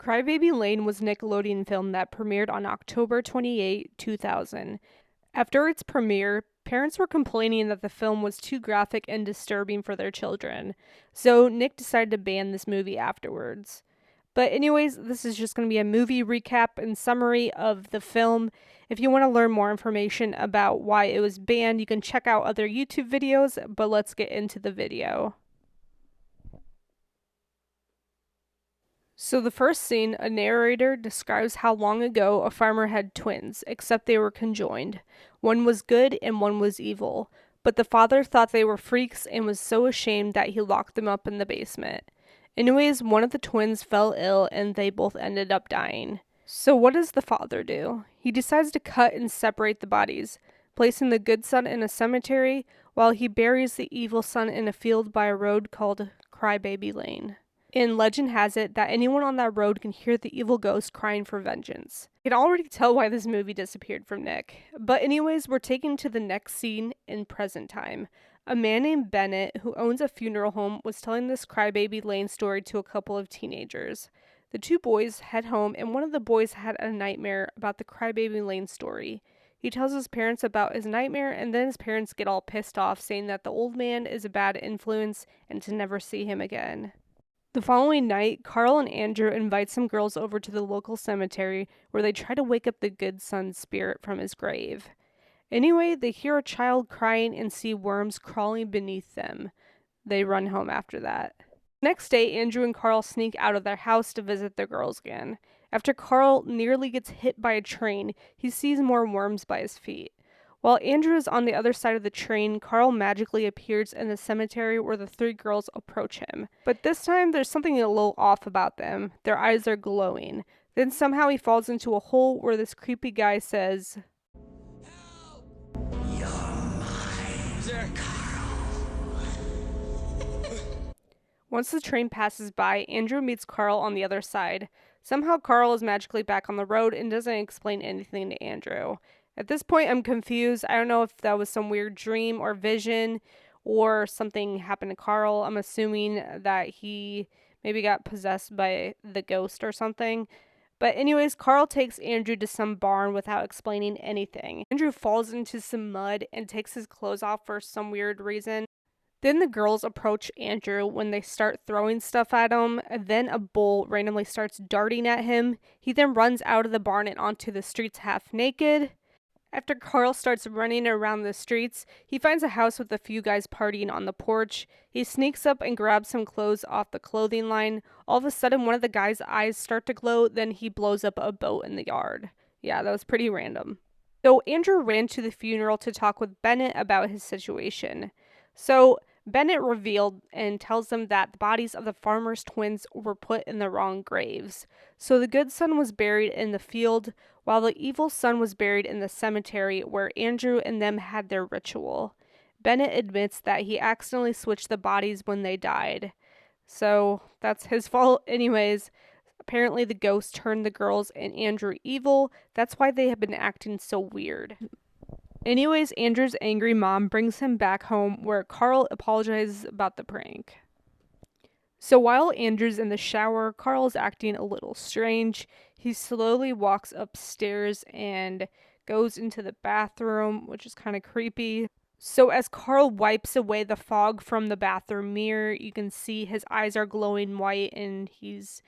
Crybaby Lane was a Nickelodeon film that premiered on October 28, 2000. After its premiere, parents were complaining that the film was too graphic and disturbing for their children, so Nick decided to ban this movie afterwards. But anyways, this is just going to be a movie recap and summary of the film. If you want to learn more information about why it was banned, you can check out other YouTube videos, but let's get into the video. So the first scene, a narrator describes how long ago a farmer had twins, except they were conjoined. One was good and one was evil, but the father thought they were freaks and was so ashamed that he locked them up in the basement. Anyways, one of the twins fell ill and they both ended up dying. So what does the father do? He decides to cut and separate the bodies, placing the good son in a cemetery while he buries the evil son in a field by a road called Crybaby Lane. And legend has it that anyone on that road can hear the evil ghost crying for vengeance. You can already tell why this movie disappeared from Nick. But anyways, we're taken to the next scene in present time. A man named Bennett, who owns a funeral home, was telling this Crybaby Lane story to a couple of teenagers. The two boys head home, and one of the boys had a nightmare about the Crybaby Lane story. He tells his parents about his nightmare, and then his parents get all pissed off, saying that the old man is a bad influence and to never see him again. The following night, Carl and Andrew invite some girls over to the local cemetery where they try to wake up the good son's spirit from his grave. Anyway, they hear a child crying and see worms crawling beneath them. They run home after that. Next day, Andrew and Carl sneak out of their house to visit the girls again. After Carl nearly gets hit by a train, he sees more worms by his feet. While Andrew is on the other side of the train, Carl magically appears in the cemetery where the three girls approach him. But this time, there's something a little off about them. Their eyes are glowing. Then somehow he falls into a hole where this creepy guy says, "Help! You're mine, Carl." Once the train passes by, Andrew meets Carl on the other side. Somehow Carl is magically back on the road and doesn't explain anything to Andrew. At this point, I'm confused. I don't know if that was some weird dream or vision or something happened to Carl. I'm assuming that he maybe got possessed by the ghost or something. But anyways, Carl takes Andrew to some barn without explaining anything. Andrew falls into some mud and takes his clothes off for some weird reason. Then the girls approach Andrew when they start throwing stuff at him. Then a bull randomly starts darting at him. He then runs out of the barn and onto the streets half naked. After Carl starts running around the streets, he finds a house with a few guys partying on the porch. He sneaks up and grabs some clothes off the clothing line. All of a sudden, one of the guys' eyes start to glow, then he blows up a boat in the yard. Yeah, that was pretty random. So Andrew ran to the funeral to talk with Bennett about his situation. So Bennett revealed and tells them that the bodies of the farmer's twins were put in the wrong graves. So the good son was buried in the field, while the evil son was buried in the cemetery where Andrew and them had their ritual. Bennett admits that he accidentally switched the bodies when they died. So that's his fault anyways. Apparently the ghost turned the girls and Andrew evil. That's why they have been acting so weird. Anyways, Andrew's angry mom brings him back home where Carl apologizes about the prank. So while Andrew's in the shower, Carl is acting a little strange. He slowly walks upstairs and goes into the bathroom, which is kind of creepy. So as Carl wipes away the fog from the bathroom mirror, you can see his eyes are glowing white and he's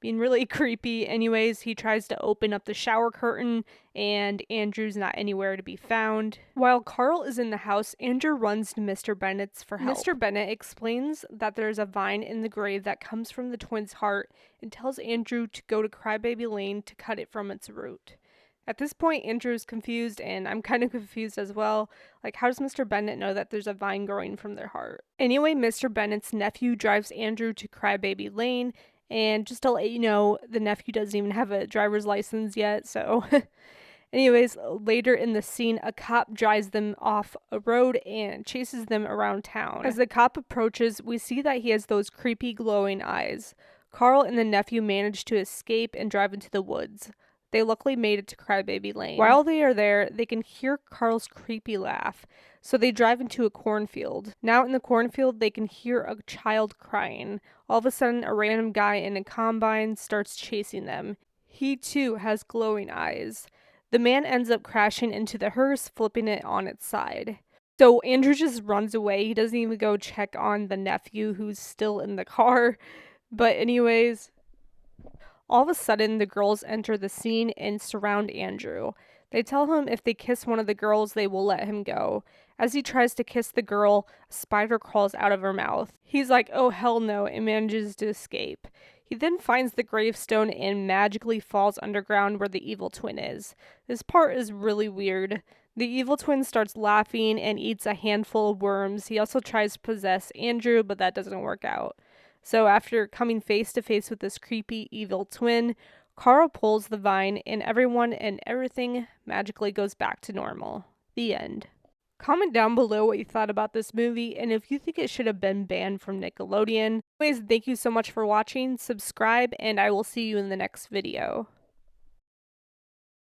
being really creepy. Anyways, he tries to open up the shower curtain and Andrew's not anywhere to be found. While Carl is in the house, Andrew runs to Mr. Bennett's for help. Mr. Bennett explains that there's a vine in the grave that comes from the twins' heart and tells Andrew to go to Crybaby Lane to cut it from its root. At this point, Andrew's confused, and I'm kind of confused as well. Like, how does Mr. Bennett know that there's a vine growing from their heart? Anyway, Mr. Bennett's nephew drives Andrew to Crybaby Lane, and just to let you know, the nephew doesn't even have a driver's license yet, so... Anyways, later in the scene, a cop drives them off a road and chases them around town. As the cop approaches, we see that he has those creepy glowing eyes. Carl and the nephew manage to escape and drive into the woods. They luckily made it to Crybaby Lane. While they are there, they can hear Carl's creepy laugh, so they drive into a cornfield. Now in the cornfield, they can hear a child crying. All of a sudden, a random guy in a combine starts chasing them. He too has glowing eyes. The man ends up crashing into the hearse, flipping it on its side. So Andrew just runs away. He doesn't even go check on the nephew who's still in the car. But anyways, all of a sudden the girls enter the scene and surround Andrew. They tell him if they kiss one of the girls, they will let him go. As he tries to kiss the girl, a spider crawls out of her mouth. He's like, oh hell no, and manages to escape. He then finds the gravestone and magically falls underground where the evil twin is. This part is really weird. The evil twin starts laughing and eats a handful of worms. He also tries to possess Andrew, but that doesn't work out. So after coming face to face with this creepy evil twin, Carl pulls the vine and everyone and everything magically goes back to normal. The end. Comment down below what you thought about this movie and if you think it should have been banned from Nickelodeon. Anyways, thank you so much for watching, subscribe, and I will see you in the next video.